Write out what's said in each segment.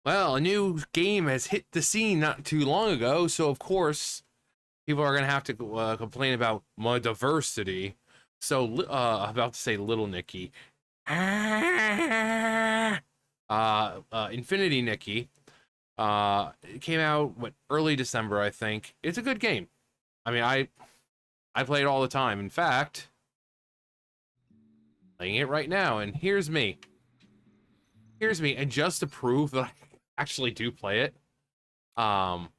Well, a new game has hit the scene not too long ago, so of course people are gonna have to complain about my diversity. So, about to say Little Nicky, Infinity Nikki, it came out early December, I think. It's a good game. I mean, I play it all the time. In fact, playing it right now, and here's me, and just to prove that I actually do play it, um,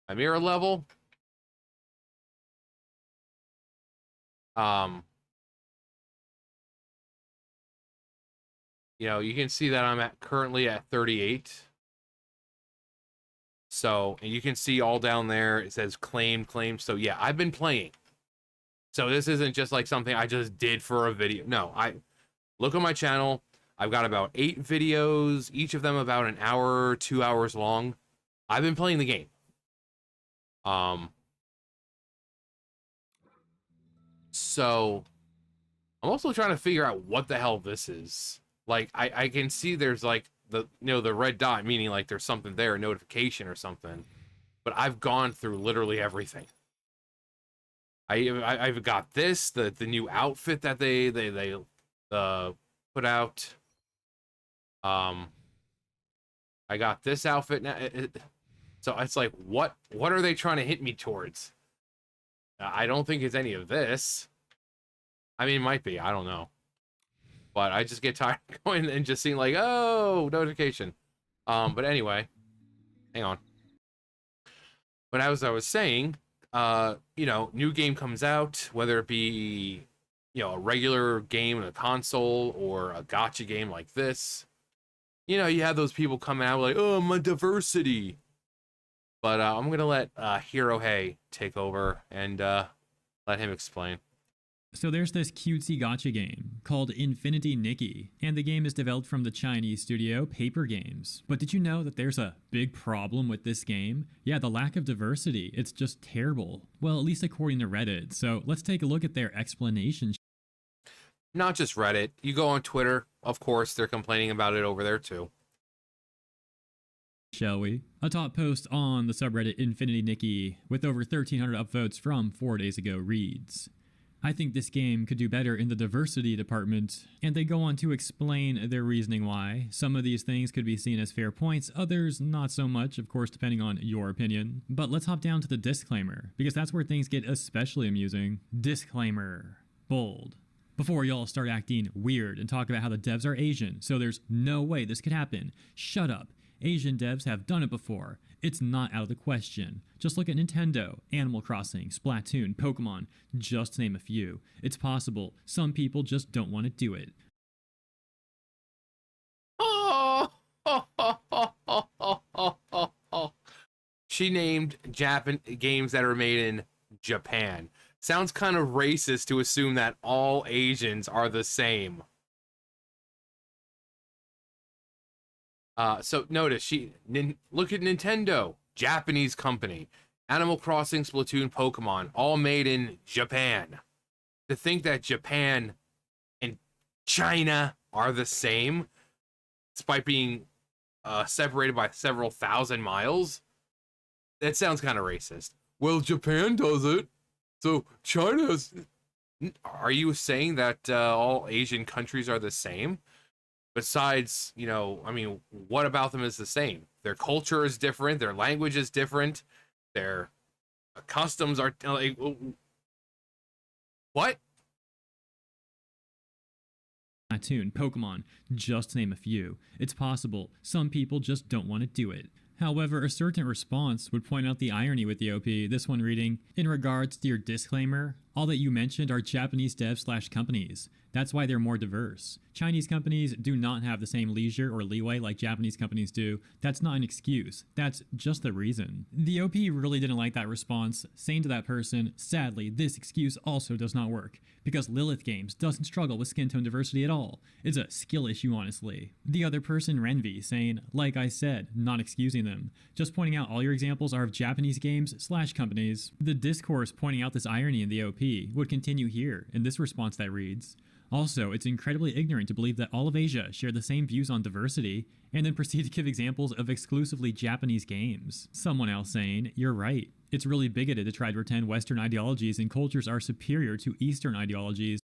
a mirror level, um, you can see that I'm currently at 38. So, and you can see all down there, it says claim, claim. So yeah, I've been playing. So this isn't just like something I just did for a video. No, I look on my channel. I've got about 8 videos, each of them about an hour, 2 hours long. I've been playing the game. So I'm also trying to figure out what the hell this is. Like, I can see there's like the red dot, meaning like there's something there, a notification or something. But I've gone through literally everything. I've got this, the new outfit that they put out. I got this outfit now. So it's like, what are they trying to hit me towards? I don't think it's any of this. I mean, it might be. I don't know. But I just get tired of going and just seeing like, oh, notification. But anyway, hang on. But as I was saying, new game comes out, whether it be, a regular game on a console or a gacha game like this. You have those people coming out like, oh, my diversity. But I'm going to let Hirohei take over and let him explain. So there's this cutesy gacha game called Infinity Nikki, and the game is developed from the Chinese studio Paper Games. But did you know that there's a big problem with this game? Yeah, the lack of diversity. It's just terrible. Well, at least according to Reddit. So let's take a look at their explanation. Not just Reddit. You go on Twitter, of course, they're complaining about it over there too. Shall we? A top post on the subreddit Infinity Nikki with over 1,300 upvotes from 4 days ago reads, I think this game could do better in the diversity department, and they go on to explain their reasoning why. Some of these things could be seen as fair points, others not so much, of course, depending on your opinion. But let's hop down to the disclaimer, because that's where things get especially amusing. Disclaimer. Bold. Before y'all start acting weird and talk about how the devs are Asian, so there's no way this could happen. Shut up. Asian devs have done it before. It's not out of the question. Just look at Nintendo, Animal Crossing, Splatoon, Pokemon, just to name a few. It's possible. Some people just don't want to do it. She named games that are made in Japan. Sounds kind of racist to assume that all Asians are the same. So notice look at Nintendo, Japanese company, Animal Crossing, Splatoon, Pokemon, all made in Japan. To think that Japan and China are the same, despite being separated by several thousand miles, that sounds kind of racist. Well, Japan does it, so China's. Are you saying that all Asian countries are the same? Besides, what about them is the same? Their culture is different. Their language is different. Their customs are like, what? Splatoon, Pokemon, just to name a few. It's possible. Some people just don't want to do it. However, a certain response would point out the irony with the OP, this one reading, in regards to your disclaimer, all that you mentioned are Japanese devs/companies. That's why they're more diverse. Chinese companies do not have the same leisure or leeway like Japanese companies do. That's not an excuse. That's just the reason. The OP really didn't like that response, saying to that person, sadly, this excuse also does not work, because Lilith Games doesn't struggle with skin tone diversity at all. It's a skill issue, honestly. The other person, Renvi, saying, like I said, not excusing them. Just pointing out all your examples are of Japanese games/companies. The discourse pointing out this irony in the OP would continue here in this response that reads, Also, it's incredibly ignorant to believe that all of Asia share the same views on diversity and then proceed to give examples of exclusively Japanese games. Someone else saying, "You're right. It's really bigoted to try to pretend Western ideologies and cultures are superior to Eastern ideologies."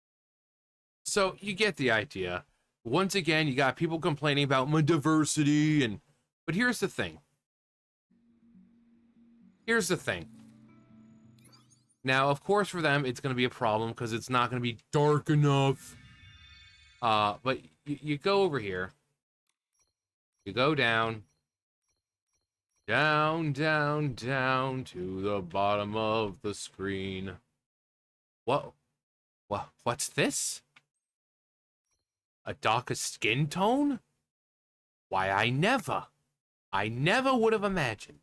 So you get the idea. Once again, you got people complaining about my diversity but here's the thing. Here's the thing. Now, of course, for them, it's going to be a problem because it's not going to be dark enough. But you go over here. You go down. Down, down, down to the bottom of the screen. What's this? A darker skin tone? Why, I never would have imagined.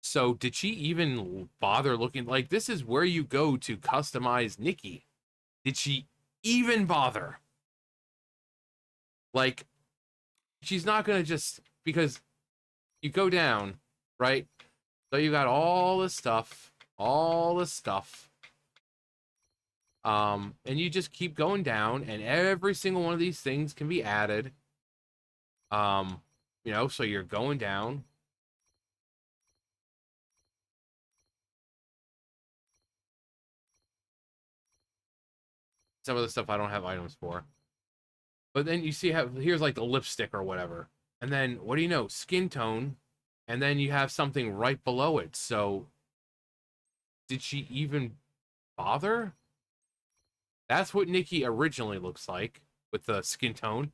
So, did she even bother looking? Like, this is where you go to customize Nikki. Did she even bother? Like, she's not gonna just, because you go down, right? So you got all this stuff. And you just keep going down, and every single one of these things can be added. So you're going down. Some of the stuff I don't have items for. But then you see how here's like the lipstick or whatever. And then what do you know? Skin tone. And then you have something right below it. So did she even bother? That's what Nikki originally looks like with the skin tone.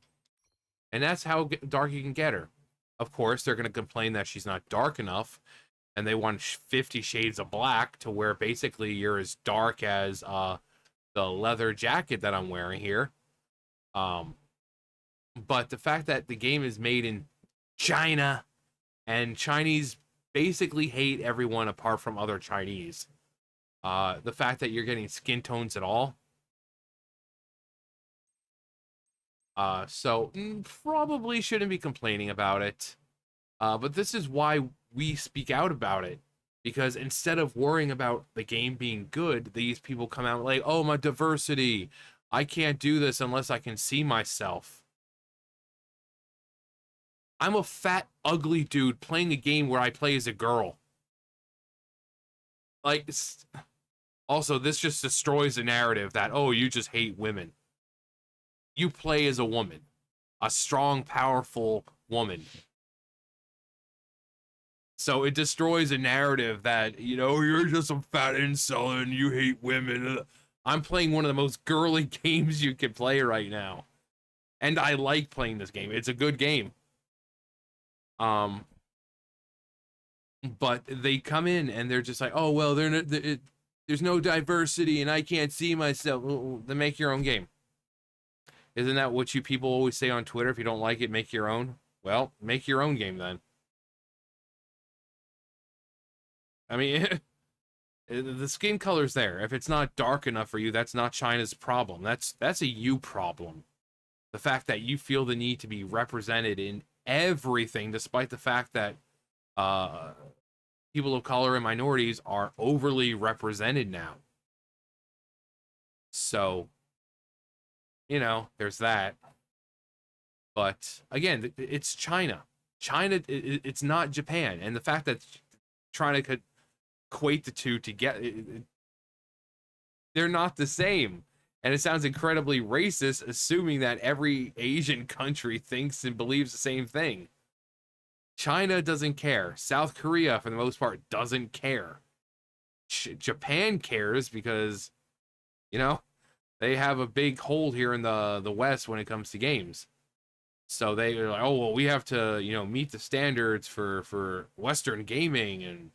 And that's how dark you can get her. Of course, they're going to complain that she's not dark enough. And they want 50 shades of black to where basically you're as dark as the leather jacket that I'm wearing here. But the fact that the game is made in China and Chinese basically hate everyone apart from other Chinese. The fact that you're getting skin tones at all. So probably shouldn't be complaining about it. But this is why we speak out about it. Because instead of worrying about the game being good, these people come out like, oh, my diversity. I can't do this unless I can see myself. I'm a fat, ugly dude playing a game where I play as a girl. Like, also, this just destroys the narrative that, oh, you just hate women. You play as a woman. A strong, powerful woman. So it destroys a narrative that, you're just a fat incel and you hate women. I'm playing one of the most girly games you can play right now. And I like playing this game. It's a good game. But they come in and they're just like, oh, well, there's no diversity and I can't see myself. Well, then make your own game. Isn't that what you people always say on Twitter? If you don't like it, make your own. Well, make your own game then. I mean, the skin color's there. If it's not dark enough for you, that's not China's problem. That's a you problem. The fact that you feel the need to be represented in everything, despite the fact that people of color and minorities are overly represented now. So, there's that. But again, it's China. China, it's not Japan. And the fact that trying to equate the two to get they're not the same. And it sounds incredibly racist, assuming that every Asian country thinks and believes the same thing. China doesn't care. South Korea, for the most part, doesn't care. Japan cares because, they have a big hold here in the West when it comes to games. So they're like, oh, well, we have to, meet the standards for Western gaming.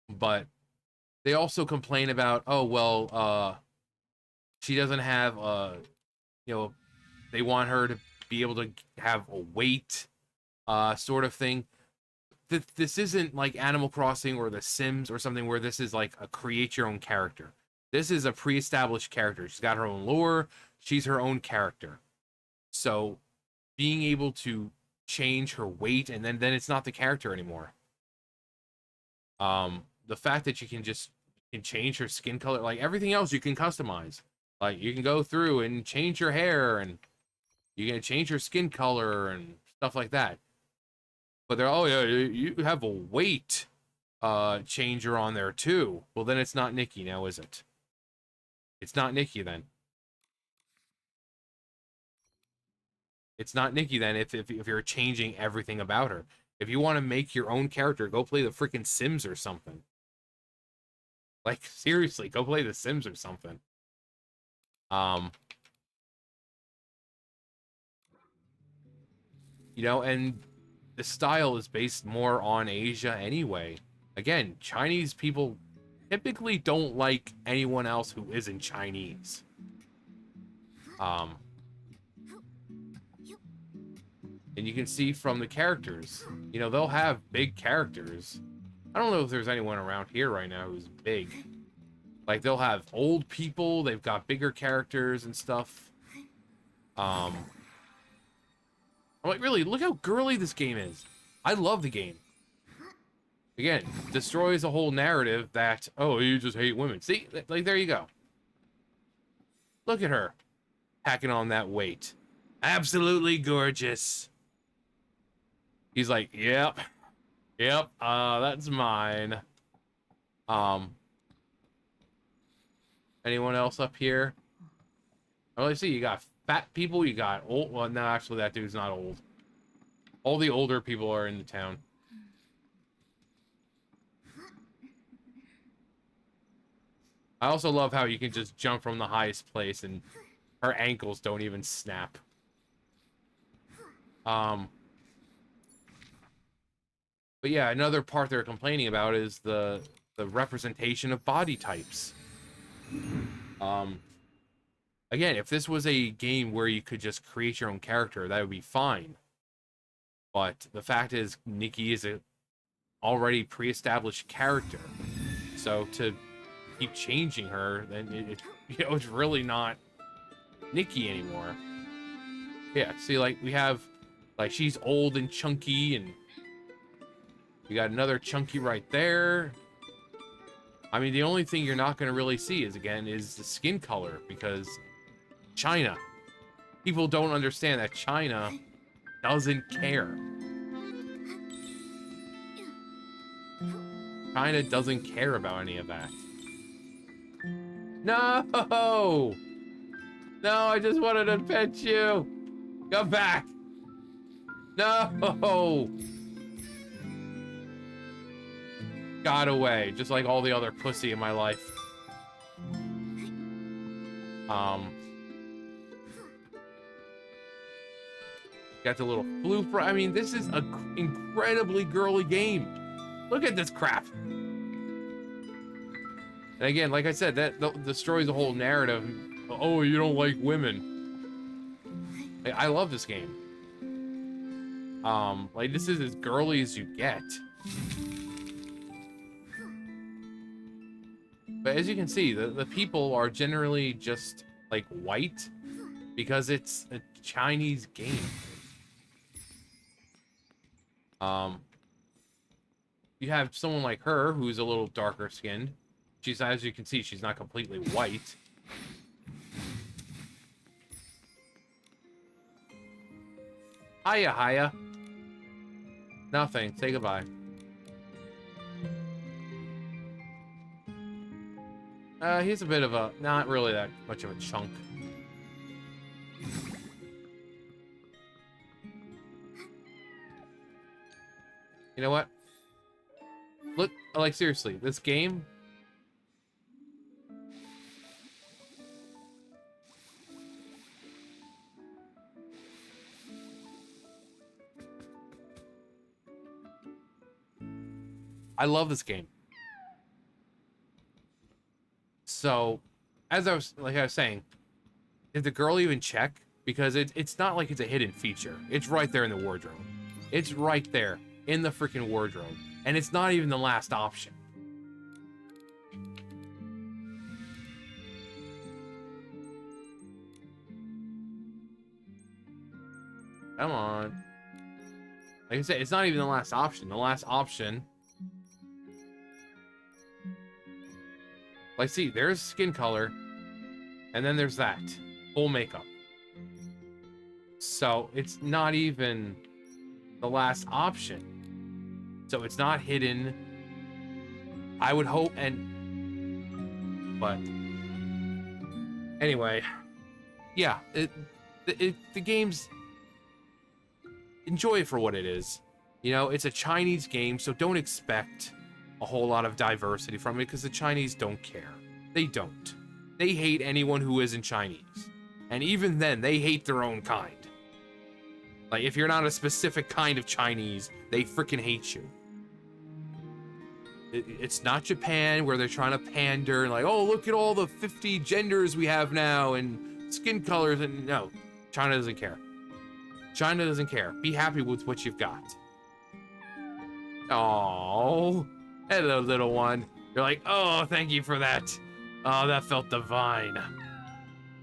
But they also complain about, oh, well, she doesn't have, they want her to be able to have a weight, sort of thing. This isn't like Animal Crossing or The Sims or something where this is like a create your own character. This is a pre-established character. She's got her own lore. She's her own character. So being able to change her weight and then it's not the character anymore. The fact that you can can change her skin color. Like everything else you can customize. Like you can go through and change your hair, and you can change your skin color and stuff like that. But they're, oh yeah, you have a weight changer on there too. Well, then it's not Nikki now, is it? It's not Nikki then. It's not Nikki then if you're changing everything about her. If you want to make your own character, go play the freaking Sims or something. Like, seriously, go play the Sims or something. You know, and the style is based more on Asia anyway. Again, Chinese people typically don't like anyone else who isn't Chinese. And you can see from the characters, you know, they'll have big characters. I don't know if there's anyone around here right now who's big. Like, they'll have old people, they've got bigger characters and stuff. I'm like, really, look how girly this game is. I love the game. Again, destroys a whole narrative that, oh, you just hate women. See, like, there you go. Look at her, packing on that weight. Absolutely gorgeous. He's like, yep, that's mine. Anyone else up here? Oh, let's see, you got fat people, you got old, well, no, actually, that dude's not old. All the older people are in the town. I also love how you can just jump from the highest place and her ankles don't even snap. But yeah, another part they're complaining about is the representation of body types. Again, if this was a game where you could just create your own character, that would be fine. But the fact is, Nikki is a already pre-established character. So to keep changing her, then it's really not Nikki anymore. Yeah, see, like, we have, like, she's old and chunky, and we got another chunky right there. I mean, the only thing you're not going to really see is the skin color, because China. People don't understand that China doesn't care. China doesn't care about any of that. No! No, I just wanted to pet you! Come back! No! Got away, just like all the other pussy in my life. Got the little floof. I mean, this is an incredibly girly game. Look at this crap. And again, like I said, that destroys the whole narrative. Oh, you don't like women. Like, I love this game. Like, this is as girly as you get. But as you can see, the people are generally just, like, white because it's a Chinese game. You have someone like her who's a little darker skinned. She's, as you can see, she's not completely white. Hiya. Nothing. Say goodbye. He's a bit of a, not really that much of a chunk. You know what? Look, like, seriously, this game... I love this game. So, as I was saying, did the girl even check? Because it's not like it's a hidden feature. It's right there in the wardrobe. It's right there in the freaking wardrobe. And it's not even the last option. Come on. Like I said, it's not even the last option. The last option Like, see, there's skin color, and then there's that. Full makeup. So, it's not even the last option. So, it's not hidden. I would hope, but anyway, yeah, the game's, enjoy it for what it is. You know, it's a Chinese game, so don't expect a whole lot of diversity from it, because the Chinese don't care. They don't. They hate anyone who isn't Chinese. And even then, they hate their own kind. Like, if you're not a specific kind of Chinese, they freaking hate you. It's not Japan, where they're trying to pander and like, oh, look at all the 50 genders we have now and skin colors. And no, China doesn't care. China doesn't care. Be happy with what you've got. Oh, hello, little one. You're like, oh, thank you for that. Oh, that felt divine.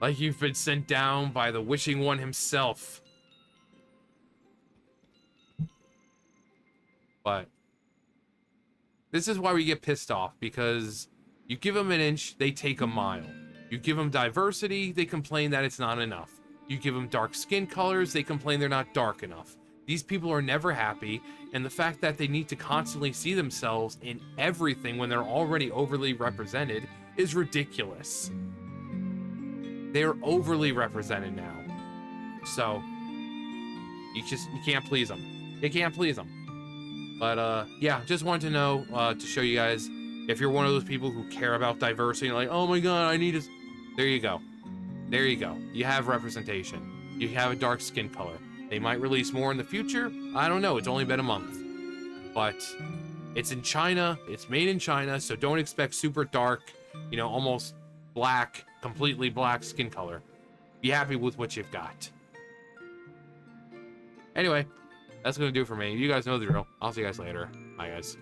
Like you've been sent down by the wishing one himself. But this is why we get pissed off, because you give them an inch, they take a mile. You give them diversity, they complain that it's not enough. You give them dark skin colors, they complain they're not dark enough. These people are never happy, and the fact that they need to constantly see themselves in everything when they're already overly represented is ridiculous. They are overly represented now. So, you can't please them. You can't please them. But, yeah, just wanted to know, to show you guys, if you're one of those people who care about diversity, and like, oh my god, I need to... There you go. There you go. You have representation. You have a dark skin color. They might release more in the future. I don't know. It's only been a month. But it's in China. It's made in China, so don't expect super dark, you know, almost black, completely black skin color. Be happy with what you've got. Anyway, that's going to do it for me. You guys know the drill. I'll see you guys later. Bye, guys.